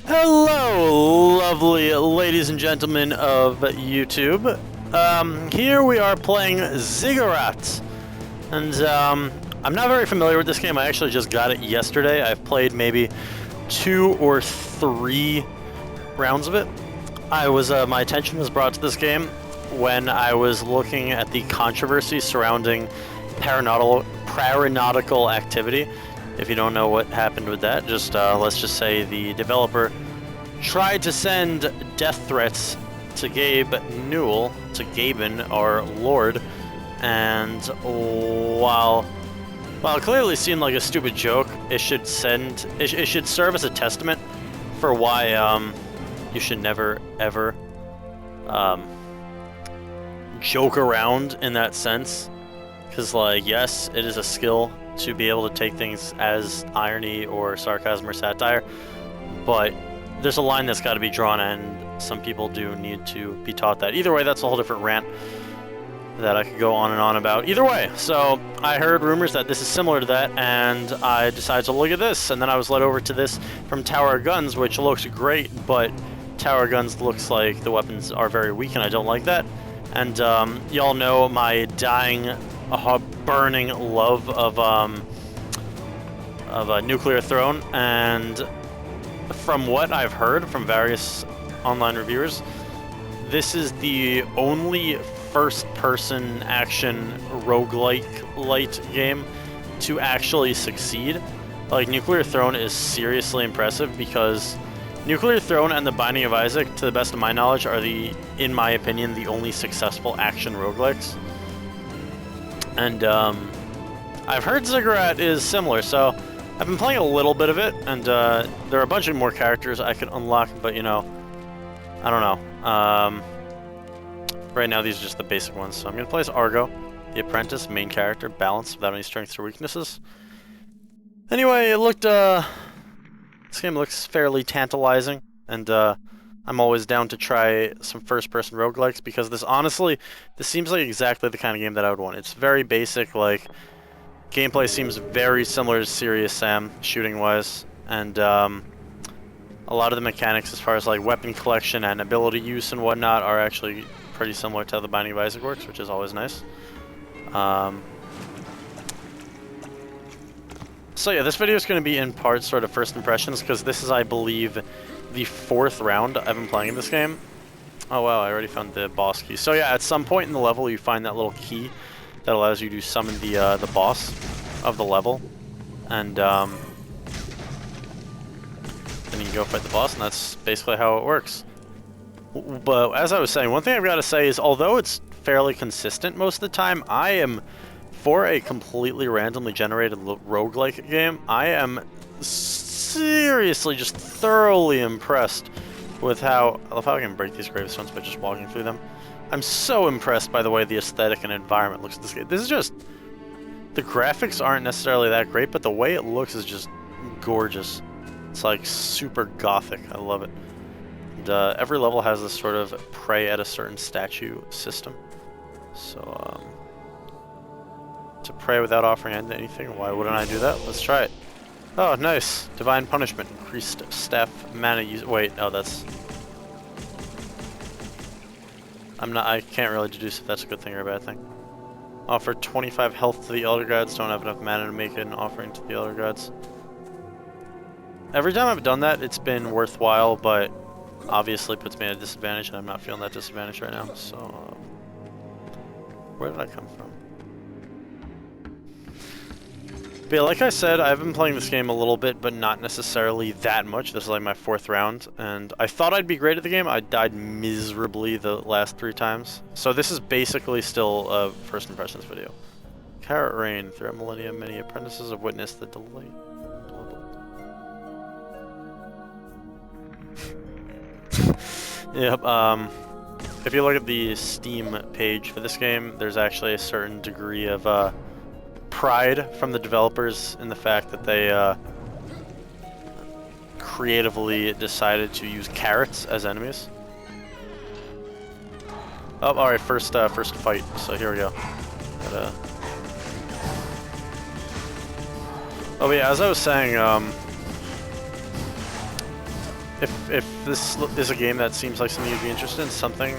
Hello, lovely ladies and gentlemen of YouTube. Here we are playing Ziggurat. And, I'm not very familiar with this game. I actually just got it yesterday. I've played maybe 2 or 3 rounds of it. My attention was brought to this game when I was looking at the controversy surrounding paranautical activity. If you don't know what happened with that, just let's just say the developer tried to send death threats to Gabe Newell, to Gaben, our lord, and while it clearly seemed like a stupid joke, it should serve as a testament for why you should never ever joke around in that sense, because like, yes, it is a skill to be able to take things as irony or sarcasm or satire, but there's a line that's got to be drawn, and some people do need to be taught that. Either way, that's a whole different rant that I could go on and on about. Either way, so I heard rumors that this is similar to that, and I decided to look at this, and then I was led over to this from Tower Guns, which looks great, but Tower Guns looks like the weapons are very weak, and I don't like that. And y'all know my dying, burning love of a Nuclear Throne, and from what I've heard from various online reviewers, this is the only first-person action roguelike light game to actually succeed. Like, Nuclear Throne is seriously impressive because Nuclear Throne and The Binding of Isaac, to the best of my knowledge, are in my opinion, the only successful action roguelikes. And I've heard Ziggurat is similar, so I've been playing a little bit of it, and there are a bunch of more characters I could unlock, but you know, I don't know. Right now these are just the basic ones, so I'm going to play as Argo, the apprentice, main character, balanced, without any strengths or weaknesses. Anyway, this game looks fairly tantalizing, and I'm always down to try some first-person roguelikes, because this seems like exactly the kind of game that I would want. It's very basic, like, gameplay seems very similar to Serious Sam, shooting-wise, and a lot of the mechanics as far as like weapon collection and ability use and whatnot are actually pretty similar to how The Binding of Isaac works, which is always nice. So yeah, this video is going to be in part sort of first impressions, because this is, I believe, the 4th round I've been playing in this game. Oh wow, I already found the boss key. So yeah, at some point in the level you find that little key that allows you to summon the boss of the level, and then you can go fight the boss, and that's basically how it works. But as I was saying, one thing I've got to say is, although it's fairly consistent most of the time, I am, for a completely randomly generated roguelike game, I am seriously just thoroughly impressed with how... I love how I can break these gravestones by just walking through them. I'm so impressed by the way the aesthetic and environment looks at this game. This is just... The graphics aren't necessarily that great, but the way it looks is just gorgeous. It's like super gothic. I love it. And every level has this sort of pray at a certain statue system. So, to pray without offering anything, why wouldn't I do that? Let's try it. Oh, nice. Divine Punishment. Increased staff mana use... Wait, oh, that's... I can't really deduce if that's a good thing or a bad thing. Offer 25 health to the Elder Gods. Don't have enough mana to make an offering to the Elder Gods. Every time I've done that, it's been worthwhile, but obviously puts me at a disadvantage, and I'm not feeling that disadvantage right now, so... where did I come from? But yeah, like I said, I've been playing this game a little bit, but not necessarily that much. This is like my 4th round, and I thought I'd be great at the game. I died miserably the last 3 times. So this is basically still a first impressions video. Carrot Rain. Throughout millennia, many apprentices have witnessed the delight. Yep, if you look at the Steam page for this game, there's actually a certain degree of, pride from the developers in the fact that they creatively decided to use carrots as enemies. Oh, all right, first fight. So here we go. Oh, but yeah, as I was saying, if this is a game that seems like something you'd be interested in, something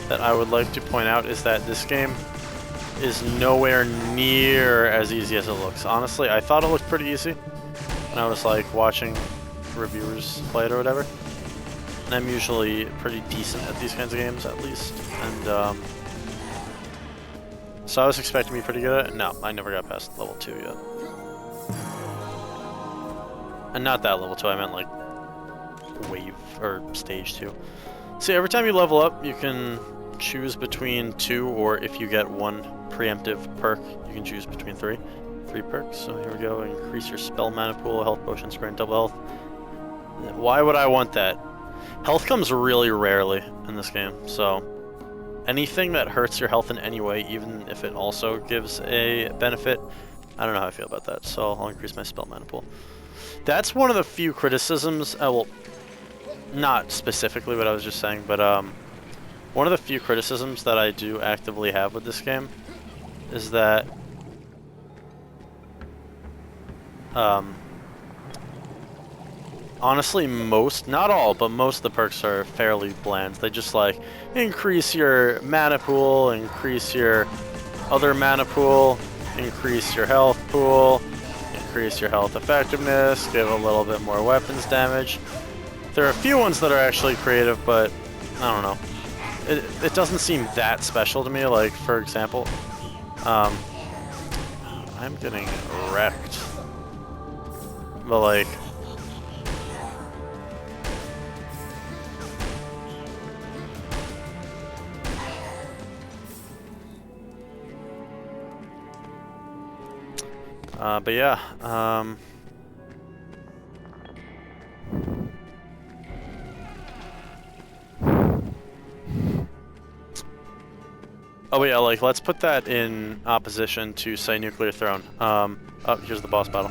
that I would like to point out is that this game is nowhere near as easy as it looks. Honestly, I thought it looked pretty easy when I was like watching reviewers play it or whatever. And I'm usually pretty decent at these kinds of games, at least. And so I was expecting to be pretty good at it. No, I never got past level 2 yet. And not that level 2, I meant like wave or stage 2. See, every time you level up, you can choose between 2, or if you get 1 preemptive perk, you can choose between 3 perks. So here we go. Increase your spell mana pool, health potions, grant double health. Why would I want that? Health comes really rarely in this game, so anything that hurts your health in any way, even if it also gives a benefit, I don't know how I feel about that, so I'll increase my spell mana pool. That's one of the few criticisms, well, not specifically what I was just saying, but one of the few criticisms that I do actively have with this game is that honestly, most, not all, but most of the perks are fairly bland. They just like increase your mana pool, increase your other mana pool, increase your health pool, increase your health effectiveness, give a little bit more weapons damage. There are a few ones that are actually creative, but I don't know. It doesn't seem that special to me. Like, for example, I'm getting wrecked. But like, but yeah, oh yeah, like, let's put that in opposition to, say, Nuclear Throne. Oh, here's the boss battle.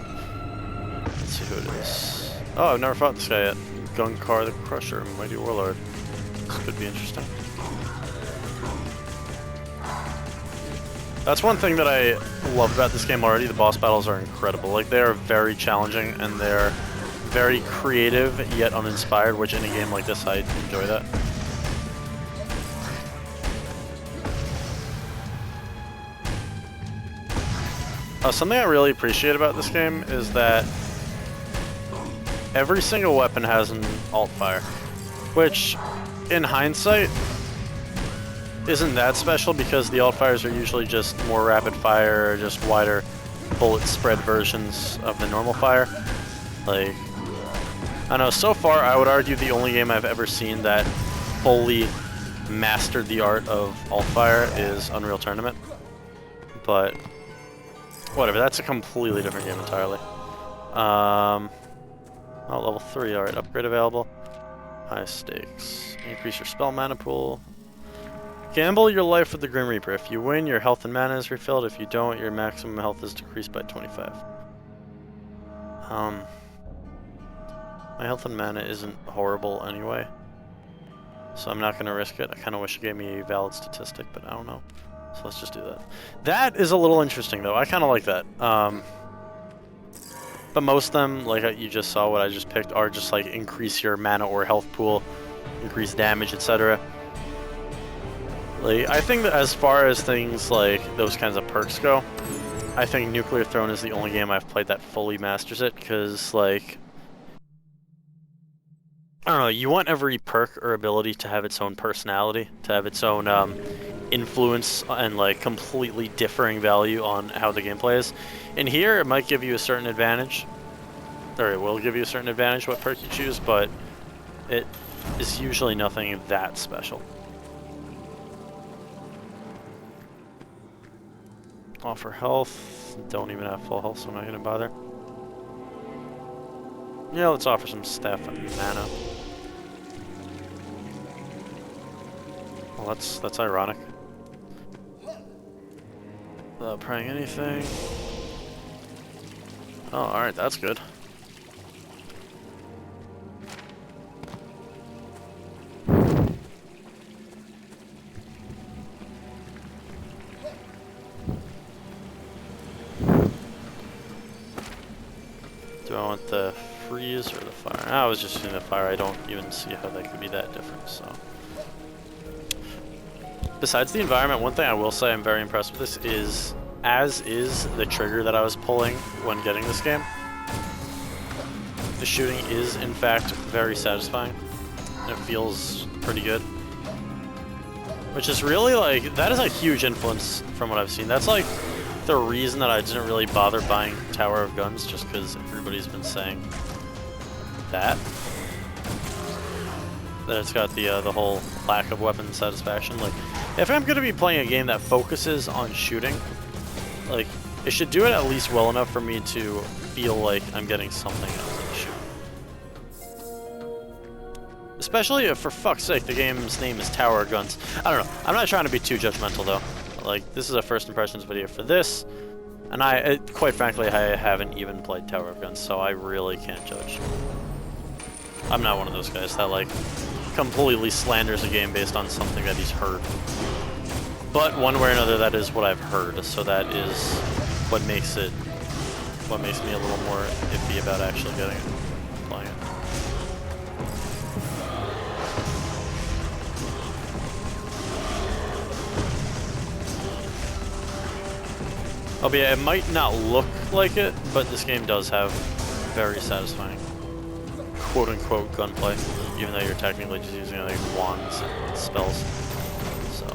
Let's see who it is. Oh, I've never fought this guy yet. Gunkar the Crusher, Mighty Warlord. This could be interesting. That's one thing that I love about this game already. The boss battles are incredible. Like, they are very challenging, and they're very creative, yet uninspired, which in a game like this, I enjoy that. Something I really appreciate about this game is that every single weapon has an alt fire, which, in hindsight, isn't that special because the alt fires are usually just more rapid fire, or just wider bullet spread versions of the normal fire. Like, I know, so far I would argue the only game I've ever seen that fully mastered the art of alt fire is Unreal Tournament. But whatever, that's a completely different game entirely. Oh, level 3, alright, upgrade available. High stakes. Increase your spell mana pool. Gamble your life with the Grim Reaper. If you win, your health and mana is refilled. If you don't, your maximum health is decreased by 25. My health and mana isn't horrible anyway, so I'm not going to risk it. I kind of wish it gave me a valid statistic, but I don't know. So let's just do that. That is a little interesting, though. I kind of like that. But most of them, like you just saw what I just picked, are just like increase your mana or health pool, increase damage, etc. Like, I think that as far as things like those kinds of perks go, I think Nuclear Throne is the only game I've played that fully masters it, because, like, I don't know, you want every perk or ability to have its own personality, to have its own influence and, like, completely differing value on how the gameplay is. And here, it might give you a certain advantage, or it will give you a certain advantage what perk you choose, but it is usually nothing that special. Offer health. Don't even have full health, so I'm not gonna bother. Yeah, let's offer some staff and mana. Well, that's ironic. Without praying anything. Oh, alright, that's good. Do I want the freeze or the fire? I was just using the fire. I don't even see how that could be that different, so. Besides the environment, one thing I will say I'm very impressed with this is, as is the trigger that I was pulling when getting this game. The shooting is, in fact, very satisfying. And it feels pretty good. Which is really, like, that is a huge influence from what I've seen. That's, like, the reason that I didn't really bother buying Tower of Guns, just because everybody's been saying that. That it's got the whole lack of weapon satisfaction. Like, if I'm gonna be playing a game that focuses on shooting, like, it should do it at least well enough for me to feel like I'm getting something out of the shoot. Especially if, for fuck's sake, the game's name is Tower of Guns. I don't know. I'm not trying to be too judgmental, though. Like, this is a first impressions video for this, and quite frankly, I haven't even played Tower of Guns, so I really can't judge. I'm not one of those guys that, like, completely slanders a game based on something that he's heard. But one way or another, that is what I've heard, so that is what makes me a little more iffy about actually getting it, playing it. Albeit it might not look like it, but this game does have very satisfying quote-unquote gunplay, even though you're technically just using like wands and spells. So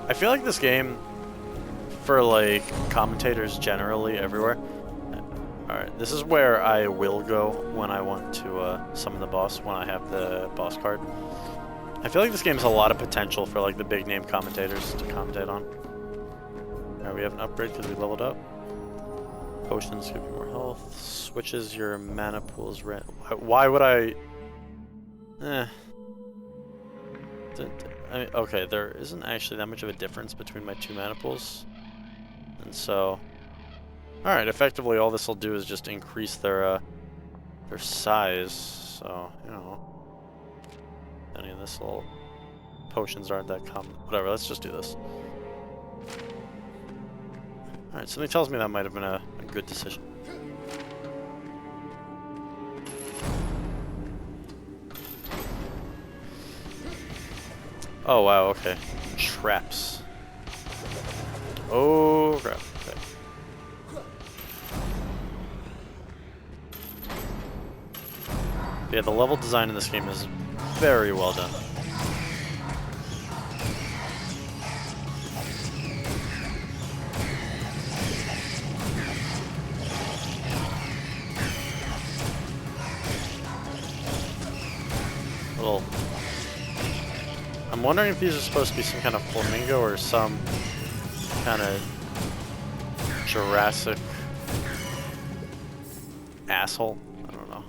I feel like this game, for like commentators generally everywhere. Alright, this is where I will go when I want to summon the boss, when I have the boss card. I feel like this game has a lot of potential for like the big name commentators to commentate on. Alright, we have an upgrade because we leveled up. Potions give you more health. Switches your mana pools. Why would I? I mean, okay, there isn't actually that much of a difference between my two mana pools, and so, all right. Effectively, all this will do is just increase their size. So you know. Any of this little potions aren't that common. Whatever, let's just do this. Alright, something tells me that might have been a good decision. Oh wow, okay. Traps. Oh crap, okay. Yeah, the level design in this game is very well done. Little. I'm wondering if these are supposed to be some kind of flamingo or some kind of Jurassic asshole. I don't know.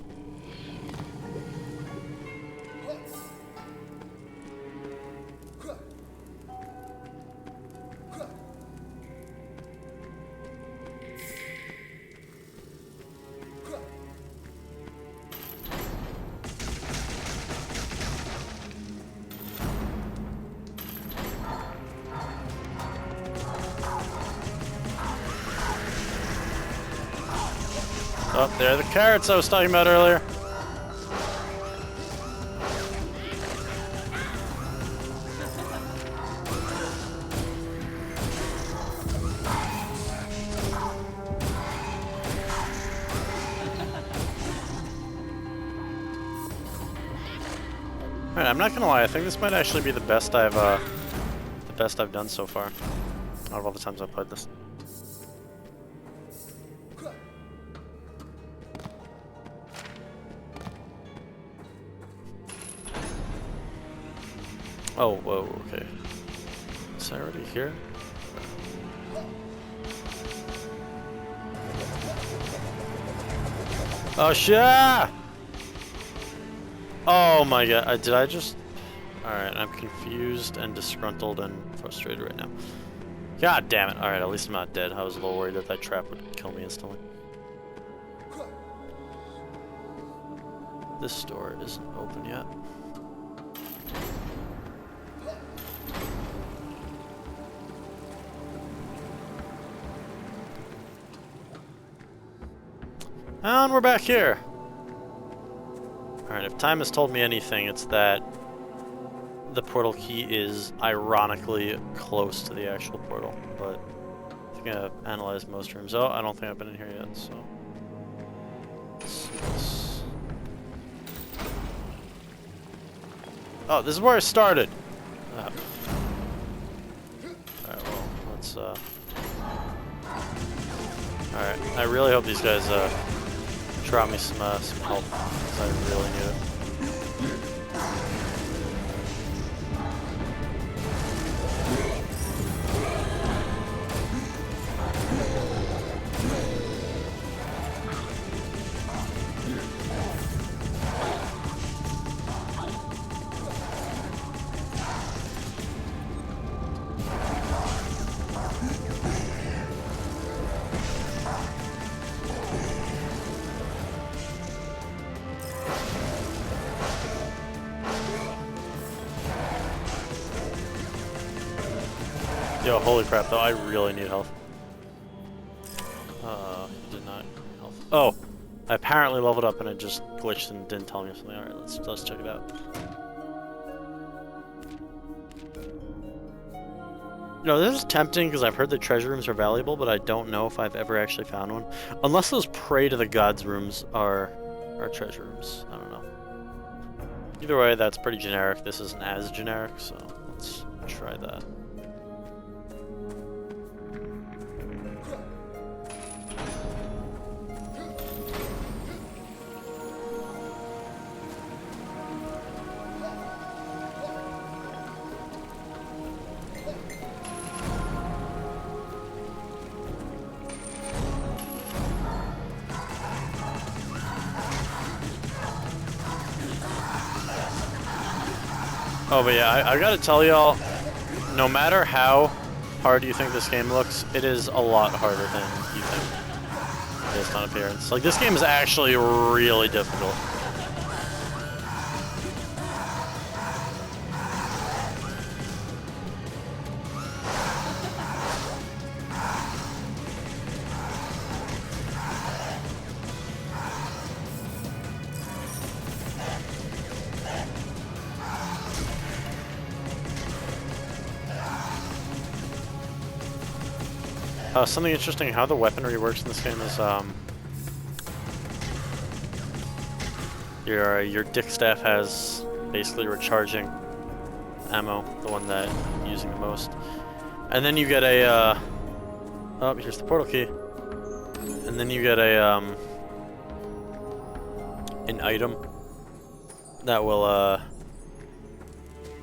Oh, there are the carrots I was talking about earlier. Alright, I'm not gonna lie, I think this might actually be the best I've done so far out of all the times I've played this. Oh, whoa, okay. Is I already here? Oh, shit! Oh my god, did I just... Alright, I'm confused and disgruntled and frustrated right now. God damn it. Alright, at least I'm not dead. I was a little worried that that trap would kill me instantly. This door isn't open yet. And we're back here. Alright, if time has told me anything, it's that the portal key is ironically close to the actual portal, but I think I've analyzed most rooms. Oh, I don't think I've been in here yet, so... Oh, this is where I started! Alright, well, let's, Alright, I really hope these guys, drop me some help, because I really need it. Yo, holy crap, though, I really need health. Did not need health. Oh! I apparently leveled up and it just glitched and didn't tell me something. Alright, let's check it out. You know, this is tempting because I've heard the treasure rooms are valuable, but I don't know if I've ever actually found one. Unless those Pray to the Gods rooms are treasure rooms. I don't know. Either way, that's pretty generic. This isn't as generic, so let's try that. Oh, but yeah, I gotta tell y'all, no matter how hard you think this game looks, it is a lot harder than you think, based on appearance. Like, this game is actually really difficult. Something interesting, how the weaponry works in this game is, your dick staff has basically recharging ammo, the one that I'm using the most. And then you get a, oh, here's the portal key. And then you get a, an item that will,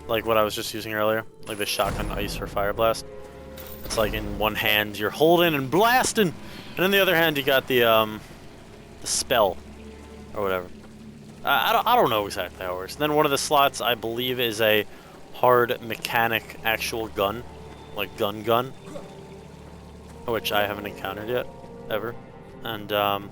like what I was just using earlier, like the shotgun ice or fire blast. It's like in one hand you're holding and blasting, and in the other hand you got the spell, or whatever. I don't know exactly how it works. And then one of the slots, I believe, is a hard mechanic actual gun, like gun, which I haven't encountered yet, ever. And I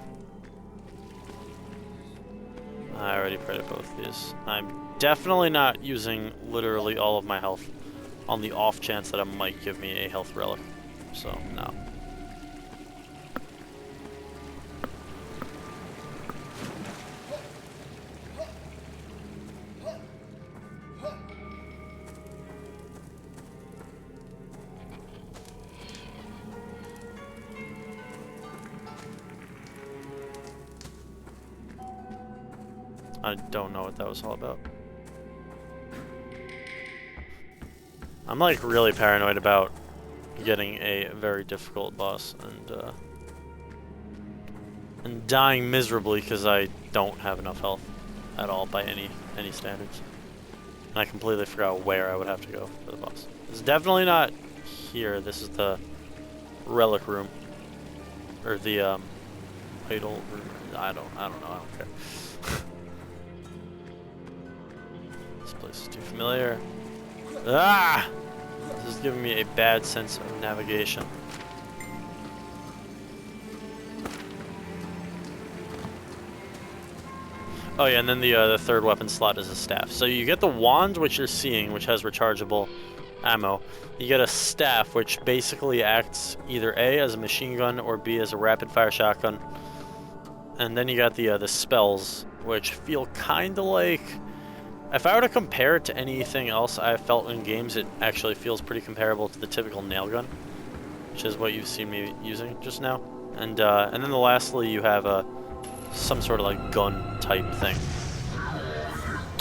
already prayed at both of these. I'm definitely not using literally all of my health on the off chance that it might give me a health relic. So, no. I don't know what that was all about. I'm like really paranoid about getting a very difficult boss and dying miserably because I don't have enough health at all by any standards. And I completely forgot where I would have to go for the boss. It's definitely not here. This is the relic room, or the idol room. I don't know. I don't care. This place is too familiar. Ah! This is giving me a bad sense of navigation. Oh yeah, and then the third weapon slot is a staff. So you get the wand, which you're seeing, which has rechargeable ammo. You get a staff, which basically acts either A as a machine gun or B as a rapid fire shotgun. And then you got the spells, which feel kind of like... If I were to compare it to anything else I've felt in games, it actually feels pretty comparable to the typical nail gun, which is what you've seen me using just now. And then lastly, you have some sort of like gun type thing.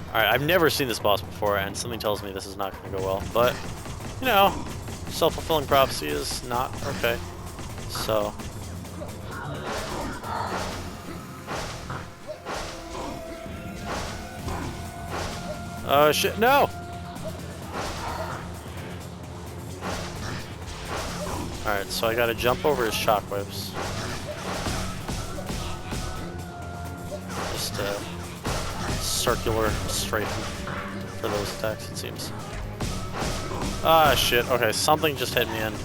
Alright, I've never seen this boss before, and something tells me this is not going to go well, but, you know, self-fulfilling prophecy is not okay. So... Oh shit, no! Alright, so I gotta jump over his shockwaves. Just a circular strafing for those attacks, it seems. Ah shit, okay, something just hit me and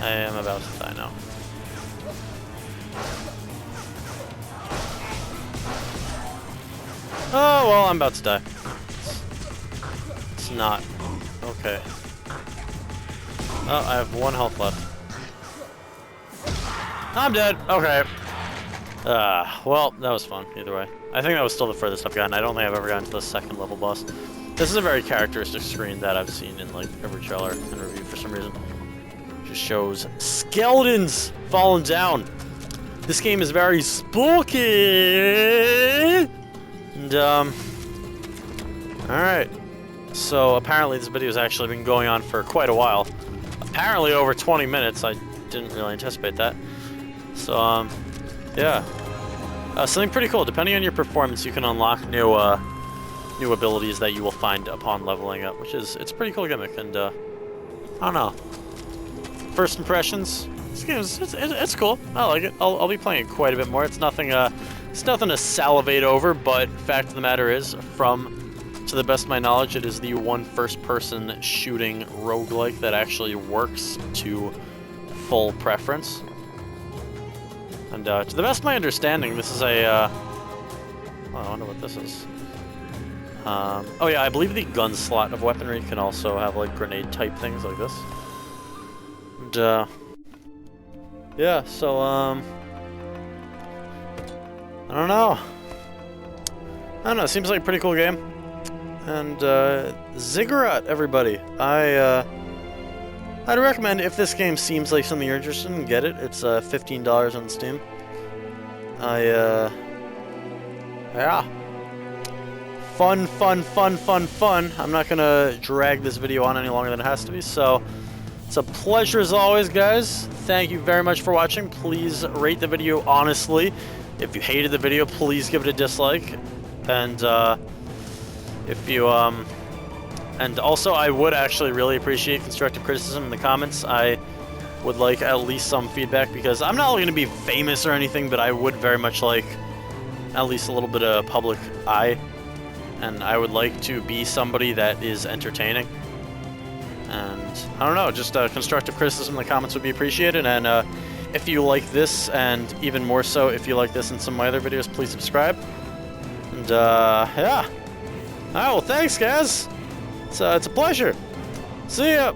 I am about to die now. Oh, well, I'm about to die. It's not. Okay. Oh, I have 1 health left. I'm dead. Okay. Well, that was fun, either way. I think that was still the furthest I've gotten. I don't think I've ever gotten to the 2nd level boss. This is a very characteristic screen that I've seen in, like, every trailer and review for some reason. Just shows skeletons falling down. This game is very spooky! And, alright. So, apparently this video has actually been going on for quite a while. Apparently over 20 minutes. I didn't really anticipate that. So, yeah. Something pretty cool. Depending on your performance, you can unlock new abilities that you will find upon leveling up, which is, it's a pretty cool gimmick, and, I don't know. First impressions? This game is, it's cool. I like it. I'll be playing it quite a bit more. It's nothing to salivate over, but fact of the matter is, to the best of my knowledge, it is the one first-person shooting roguelike that actually works to full preference. And to the best of my understanding, this is a... I wonder what this is. Oh yeah, I believe the gun slot of weaponry can also have like grenade-type things like this. And yeah, so I don't know. It seems like a pretty cool game. And Ziggurat, everybody. I'd recommend, if this game seems like something you're interested in, get it. It's $15 on Steam. Yeah. Fun. I'm not gonna drag this video on any longer than it has to be, so it's a pleasure as always, guys. Thank you very much for watching. Please rate the video honestly. If you hated the video, please give it a dislike. And if you and also I would actually really appreciate constructive criticism in the comments. I would like at least some feedback, because I'm not going to be famous or anything, but I would very much like at least a little bit of public eye, and I would like to be somebody that is entertaining. And I don't know, just constructive criticism in the comments would be appreciated. And if you like this, and even more so if you like this and some of my other videos, please subscribe. And yeah. Alright, well, thanks, guys. It's a pleasure. See ya.